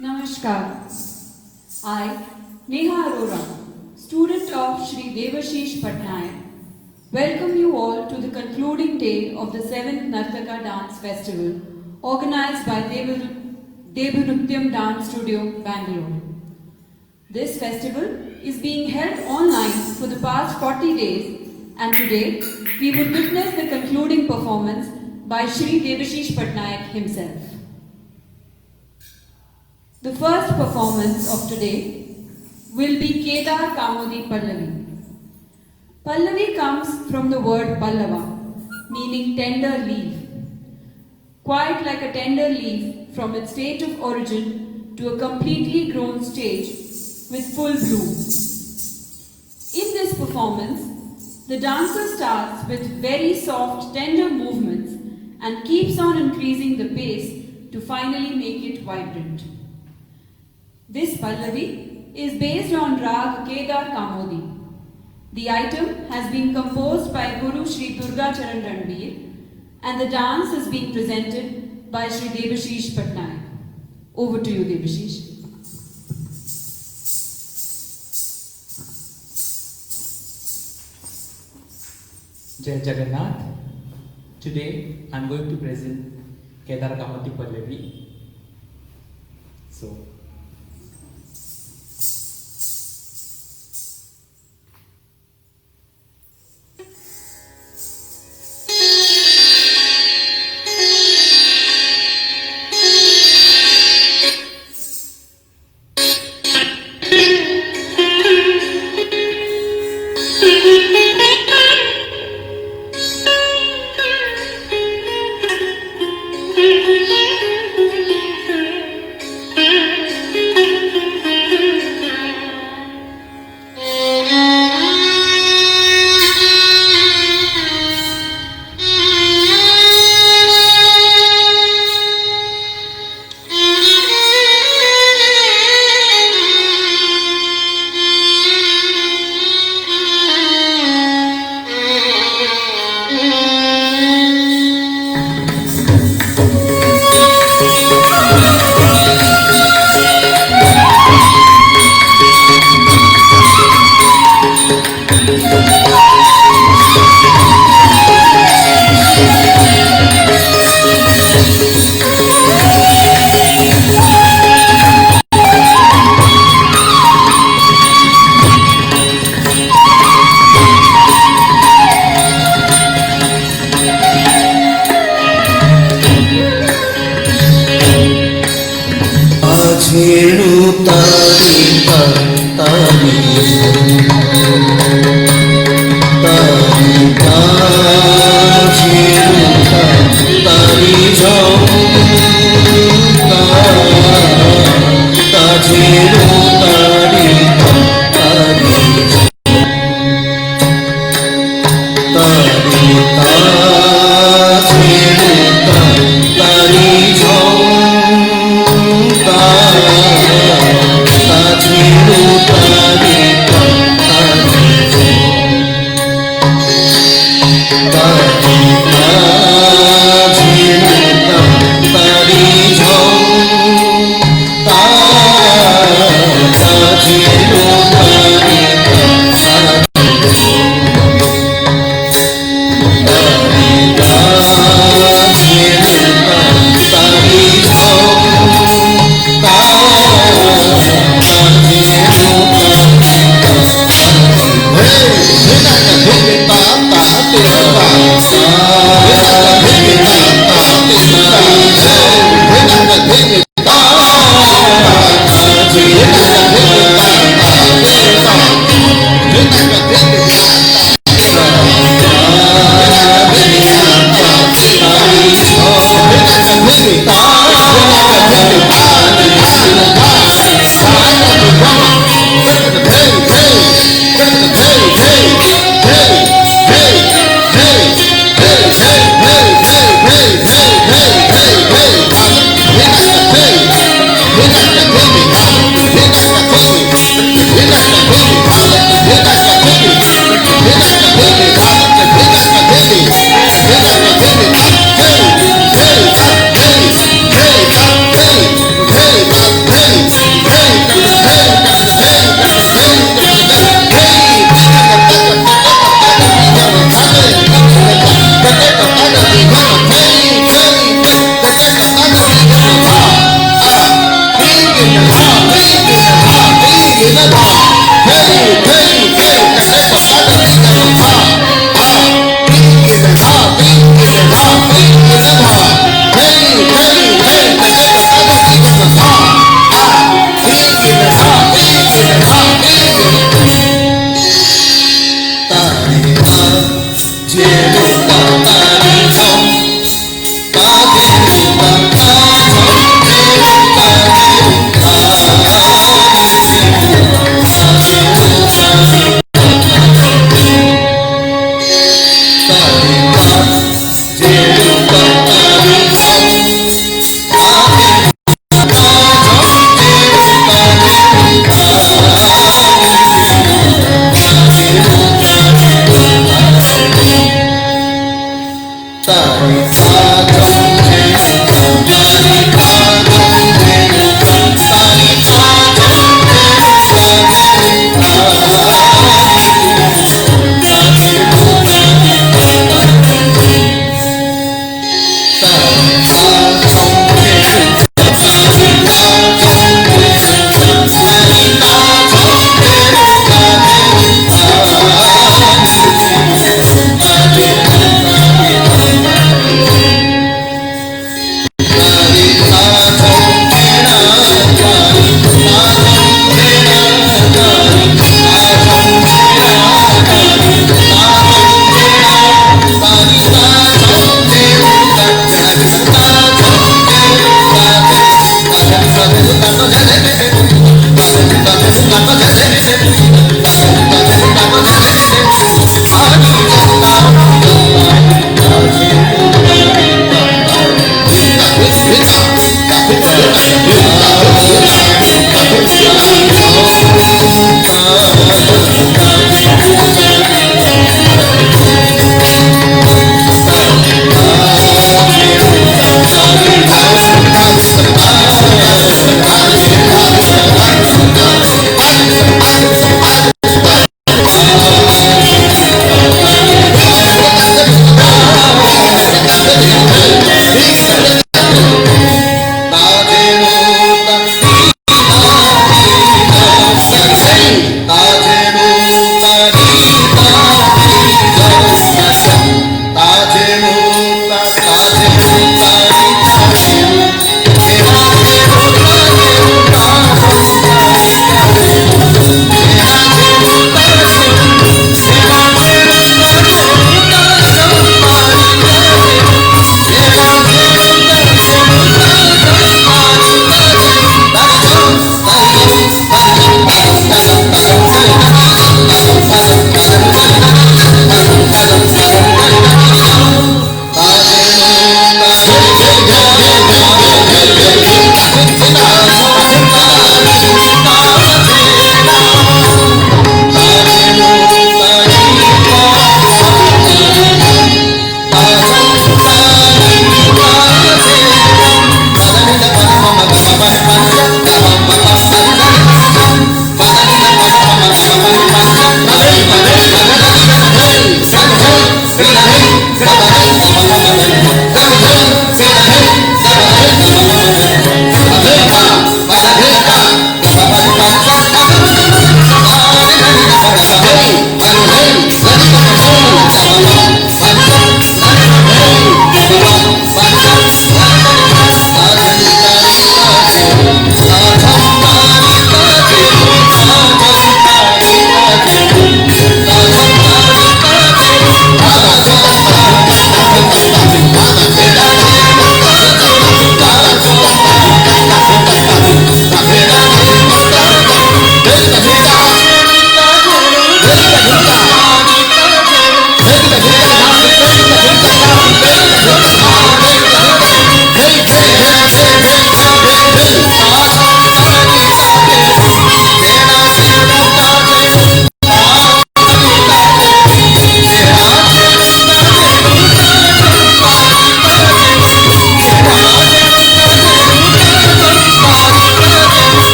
Namaskar. I, Neha Arora, student of Sri Devashish Patnaik, welcome you all to the concluding day of the 7th Nartaka Dance Festival organized by Devanrutyam Dance Studio, Bangalore. This festival is being held online for the past 40 days, and today we will witness the concluding performance by Sri Devashish Patnaik himself. The first performance of today will be Kedar Kamodi Pallavi. Pallavi comes from the word Pallava, meaning tender leaf. Quite like a tender leaf from its state of origin to a completely grown stage with full bloom. In this performance, the dancer starts with very soft, tender movements and keeps on increasing the pace to finally make it vibrant. This Pallavi is based on Rag Kedar Kamodi. The item has been composed by Guru Sri Durga Charan Ranbir, and the dance is being presented by Sri Devashish Patnaik. Over to you, Devashish. Jai Jagannath. Today I am going to present Kedar Kamodi Pallavi. So,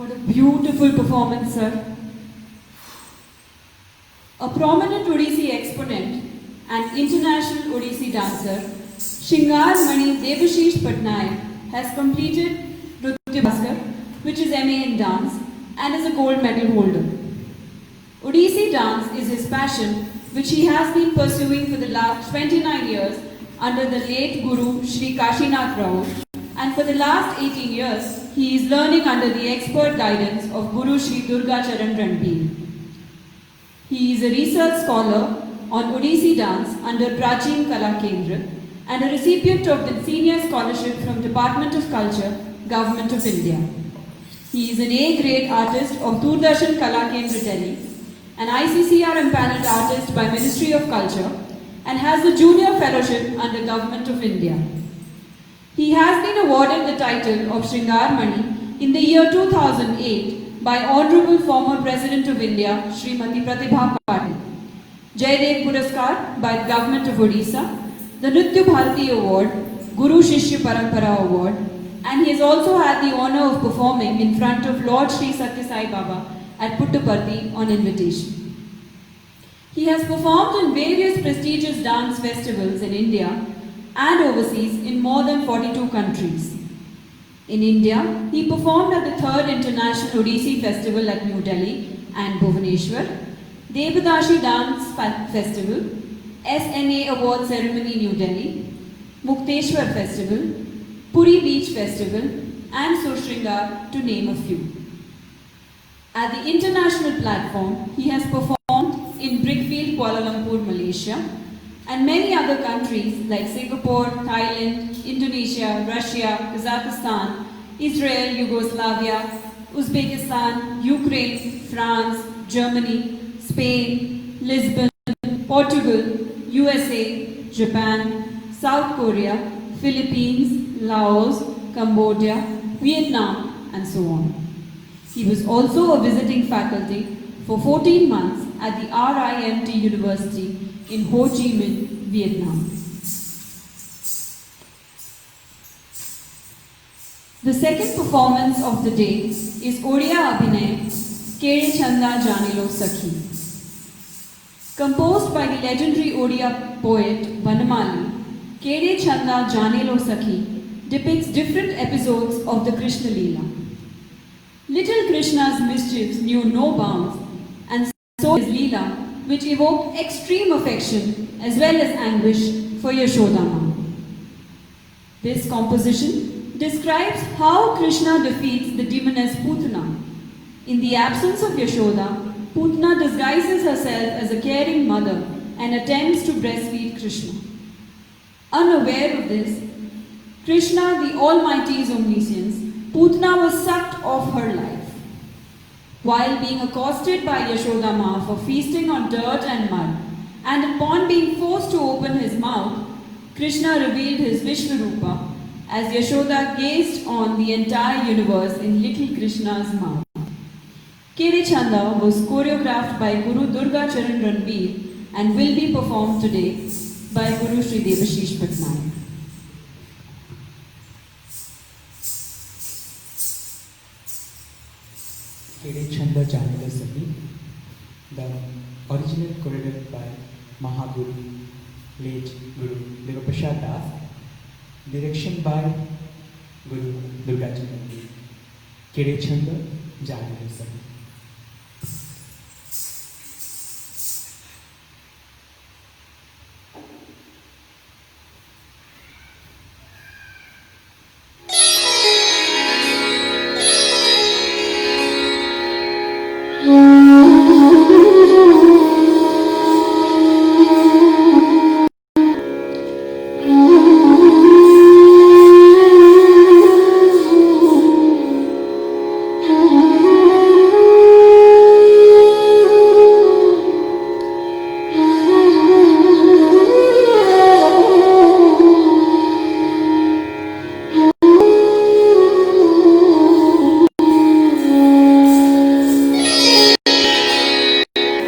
What a beautiful performance, sir. A prominent Odissi exponent and international Odissi dancer, Shingar Mani Devashish Patnaik has completed Nritya Bhaskar, which is MA in dance, and is a gold medal holder. Odissi dance is his passion, which he has been pursuing for the last 29 years under the late Guru Sri Kashinath Rao, and for the last 18 years he is learning under the expert guidance of Guru Sri Durga Charan Ranbir. He is a research scholar on Odissi dance under Prachin Kala Kendra and a recipient of the Senior Scholarship from Department of Culture, Government of India. He is an A-grade artist of Doordarshan Kala Kendra Delhi, an ICCR empaneled artist by Ministry of Culture, and has the Junior Fellowship under Government of India. He has been awarded the title of Sringar Mani in the year 2008 by Honorable former President of India, Srimati Pratibha Patil, Jaydev Puraskar by the Government of Odisha, the Nritya Bharati Award, Guru Shishya Parampara Award, and he has also had the honour of performing in front of Lord Sri Satya Sai Baba at Puttaparthi on invitation. He has performed in various prestigious dance festivals in India and overseas in more than 42 countries. In India, he performed at the 3rd International Odissi Festival at New Delhi and Bhubaneswar, Devadashi Dance Festival, SNA Award Ceremony New Delhi, Mukteshwar Festival, Puri Beach Festival, and Surshringar, to name a few. At the international platform, he has performed in Brickfield, Kuala Lumpur, Malaysia, and many other countries like Singapore, Thailand, Indonesia, Russia, Kazakhstan, Israel, Yugoslavia, Uzbekistan, Ukraine, France, Germany, Spain, Lisbon, Portugal, USA, Japan, South Korea, Philippines, Laos, Cambodia, Vietnam, and so on. He was also a visiting faculty for 14 months at the RIMT University in Ho Chi Minh, Vietnam. The second performance of the day is Odia Abhinay, Kere Chanda Janilo Sakhi. Composed by the legendary Odia poet Vanamali, Kere Chanda Janilo Sakhi depicts different episodes of the Krishna Leela. Little Krishna's mischiefs knew no bounds, and so his Leela, which evoked extreme affection as well as anguish for Yashodama. This composition describes how Krishna defeats the demoness Putana. In the absence of Yashoda, Putana disguises herself as a caring mother and attempts to breastfeed Krishna. Unaware of this, Krishna, the Almighty's omniscience, Putana was sucked off her life. While being accosted by Yashoda Ma for feasting on dirt and mud, and upon being forced to open his mouth, Krishna revealed his Vishvarupa as Yashoda gazed on the entire universe in little Krishna's mouth. Kere Chanda was choreographed by Guru Durga Charan Ranbir and will be performed today by Guru Sri Devashish Patnaik. Kere Chanda Janilo Sakhi, the original choreographed by Mahaguru, late Guru Devaprasad Das, direction by Guru Durga Charan. Kere Chanda Janilo Sakhi.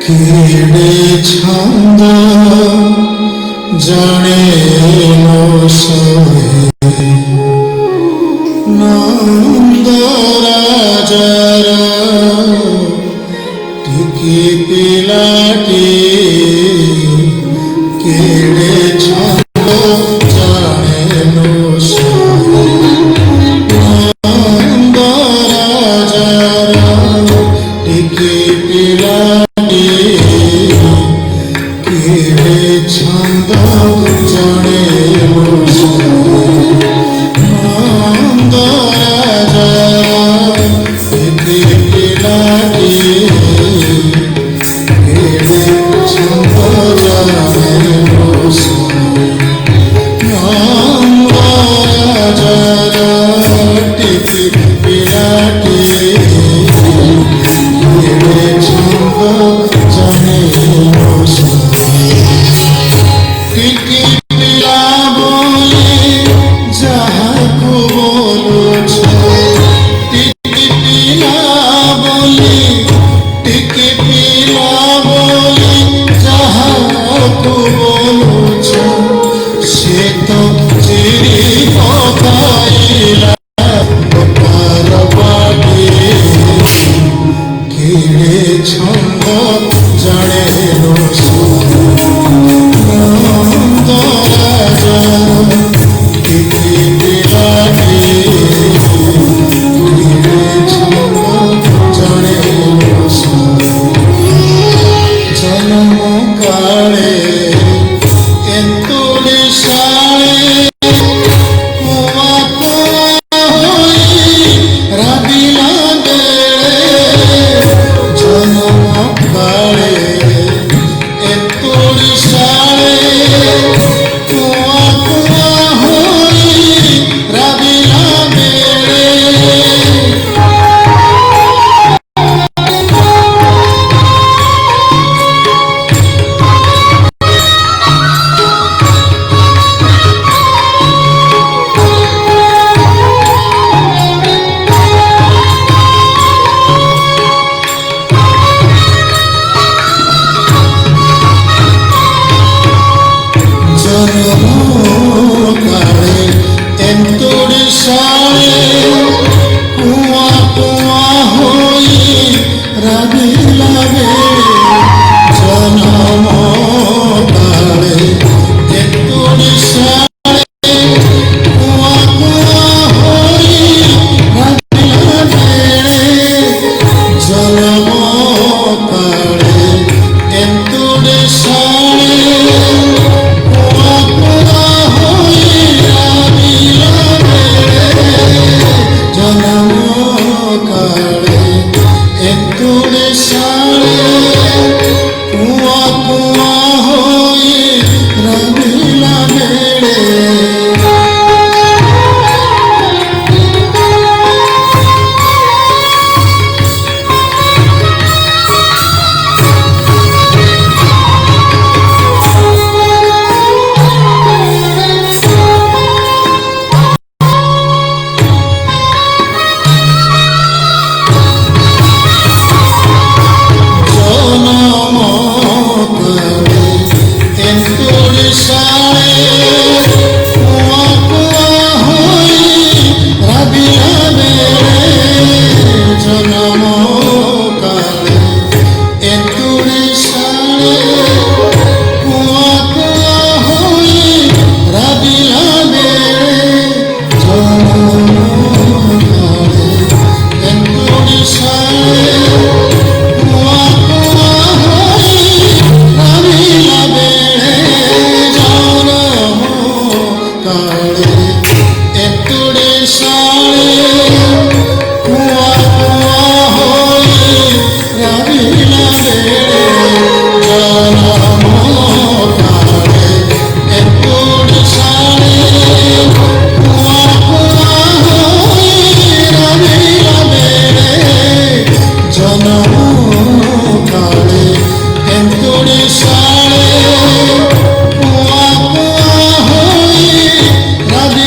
Kere Chanda Janilo Sakhi Nanda Raja तो चिरी पकाइला गोपाल बाटे केड़े छंद जाने no नंद राजा किति बिलागे केड़े छंद जाने no जन्म काले एंतुड़ी साले कुआ कुआ होई राबिला बेड़े जन्म काले एंतुड़ी साले कुआ कुआ होई राबिला बेड़े काले एंतुड़ी साले कुआ कुआ होई राबिला बेड़े जन्म काले एंतुड़ी साले कुआ कुआ होई राबिला बेड़े जन्म काले एंतुड़ी साले कुआ कुआ होई राबिला बेड़े जन्म काले एंतुड़ी साले कुआ कुआ होई राबिला बेड़े जन्म काले एंतुड़ी साले कुआ कुआ होई राबिला बेड़े जन्म काले एंतुड़ी साले कुआ कुआ होई राबिला बेड़े जन्म काले एंतुड़ी साले कुआ कुआ होई राबिला बेड़े जन्म काले एंतुड़ी साले कुआ कुआ होई राबिला बेड़े जन्म काले एंतुड़ी साले कुआ कुआ होई राबिला बेड़े जन्म काले एंतुड़ी साले कुआ कुआ होई राबिला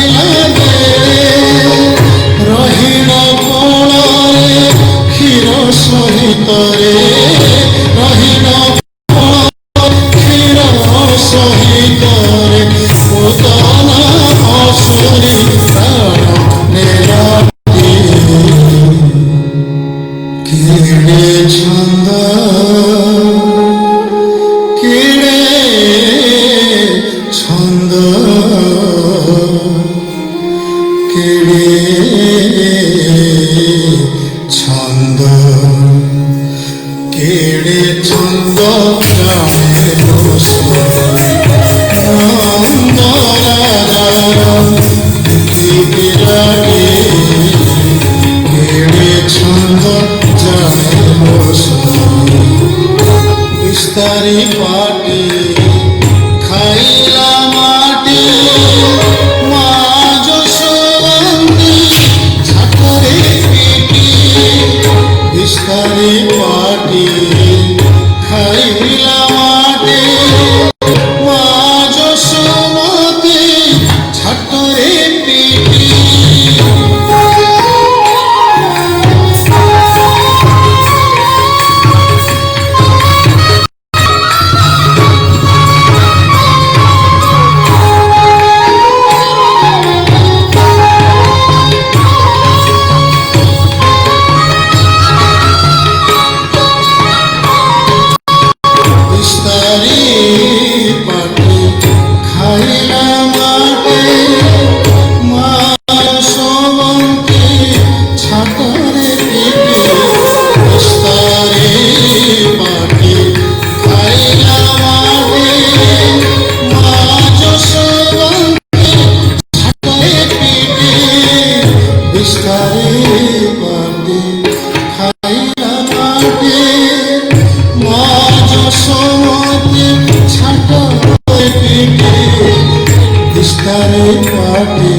বিস্তারে পাটে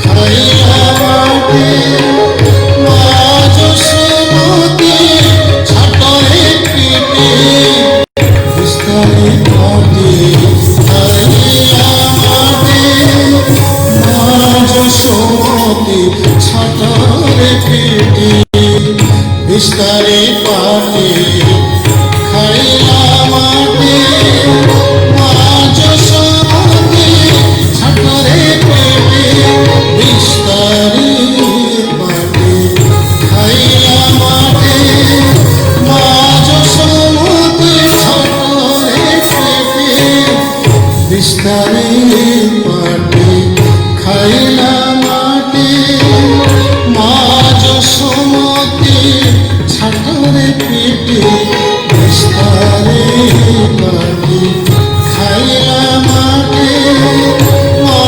খাইলা মাটে মা যশোমতী ছাটরে পিটে বিস্তারে পাটে খাইলা মাটে মা যশোমতী ছাটরে পিটে বিস্তারে পাটে খাইলা মাটে মা যশোমতী ছাটরে পিটে বিস্তারে পাটে খাইলা মাটে মা যশোমতী ছাটরে পিটে বিস্তারে পাটে খাইলা মাটে মা যশোমতী ছাটরে পিটে বিস্তারে পাটে খাইলা মাটে মা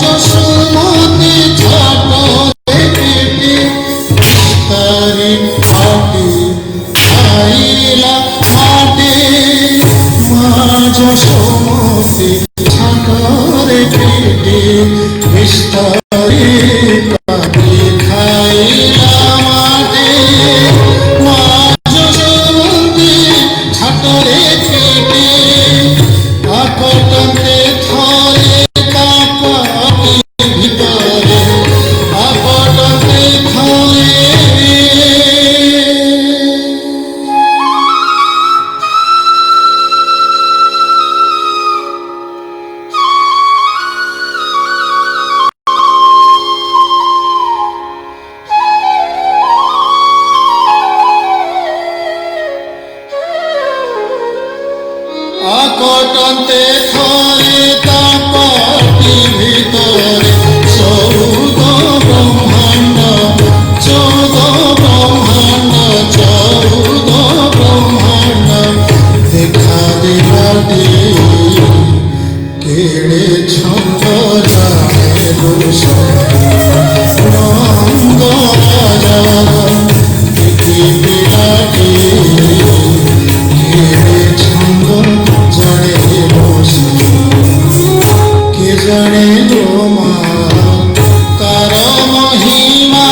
যশোমতী ছাটরে পিটে বিস্তারে পাটে খাইলা মাটে মা যশোমতী ছাটরে পিটে বিস্তারে পাটে খাইলা মাটে মা যশোমতী ছাটরে পিটে আকটকে থরে কাপাটি ভিতরে আকটকে থরে আকটন্তে থরে কাপাটি ভিতরে চৌদ ব্রহ্মাণ্ড চৌদ ব্রহ্মাণ্ড চৌদ ব্রহ্মাণ্ড দেখা দিলাটি কেড়ে ছন্দ জানে দোষ নন্দ রাজার দেখি বিরাটি কেড়ে ছন্দ জানে দোষ কে জানে মা তার মহিমা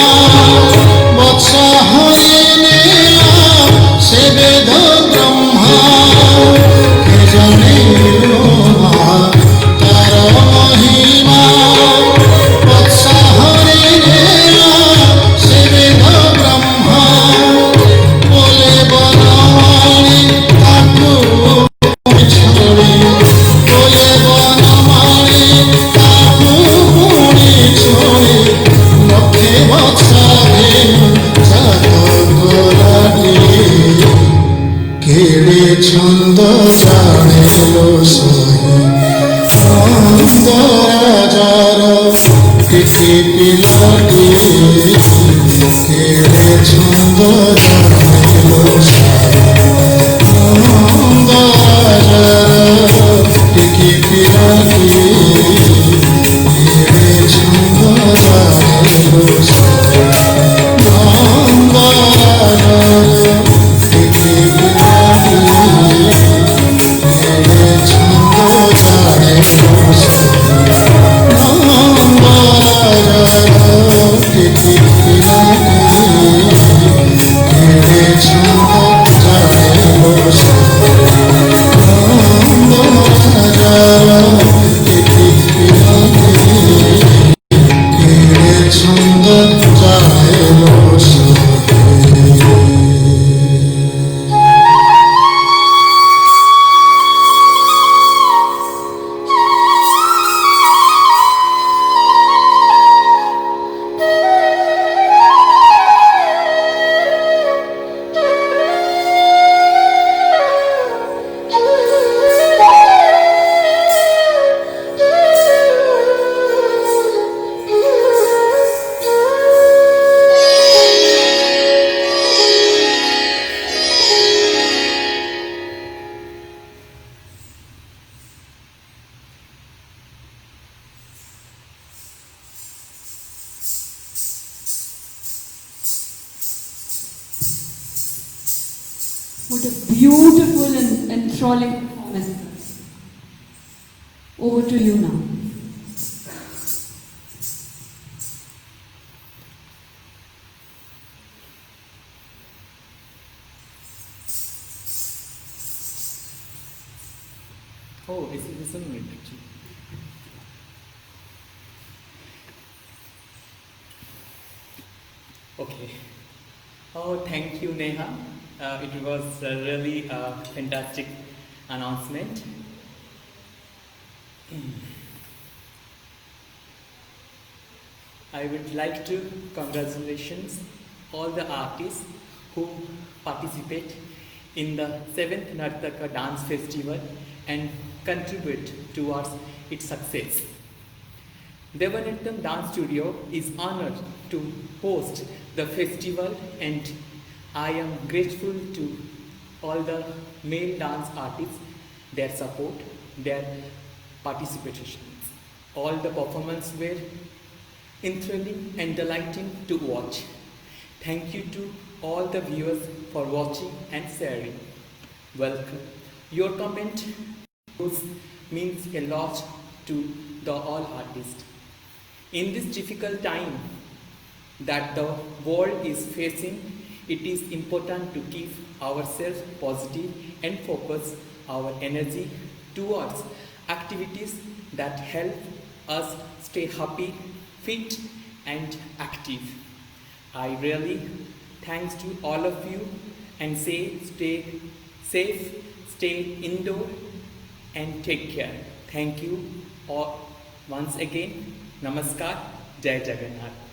বৎসা হয়ে নিলাম সে বেদ ব্রহ্মা কে জানে মা তার মহিমা বৎসা হয়ে নিলাম সে বেদ ব্রহ্মা বলে বনমালী তাকু ছড়ি বলে বনমালী তাকু পুরি ছড়ি লক্ষে বৎসা ধেনু জাত গোলাটি কেড়ে ছন্দ জানেল সহি নন্দ রাজার তিথি পিলাটি কেড়ে ছন্দ জানেল সহি নন্দ রাজার তিথি পিলাটি কেড়ে ছন্দ জানেল সহি নন্দ রাজার তিথি পিলাটি কেড়ে ছন্দ জানেল সহি নন্দ রাজার তিথি পিলাটি কেড়ে ছন্দ জানেল সহি নন্দ রাজার তিথি পিলাটি কেড়ে ছন্দ জানেল সহি What a beautiful and enthralling performance. Over to you now. Just a minute, actually. Okay. Oh, thank you, Neha. It was a really fantastic announcement. I would like to congratulations all the artists who participate in the 7th Nartaka Dance Festival and contribute towards its success. Devanattam Dance Studio is honored to host the festival, and I am grateful to all the male dance artists, their support, their participation. All the performances were enthralling and delighting to watch. Thank you to all the viewers for watching and sharing. Welcome. Your comment means a lot to the all artists. In this difficult time that the world is facing, it is important to keep ourselves positive and focus our energy towards activities that help us stay happy, fit and active. I really thanks to all of you and say stay safe, stay indoor and take care. Thank you all once again. Namaskar. Jai Jagannath.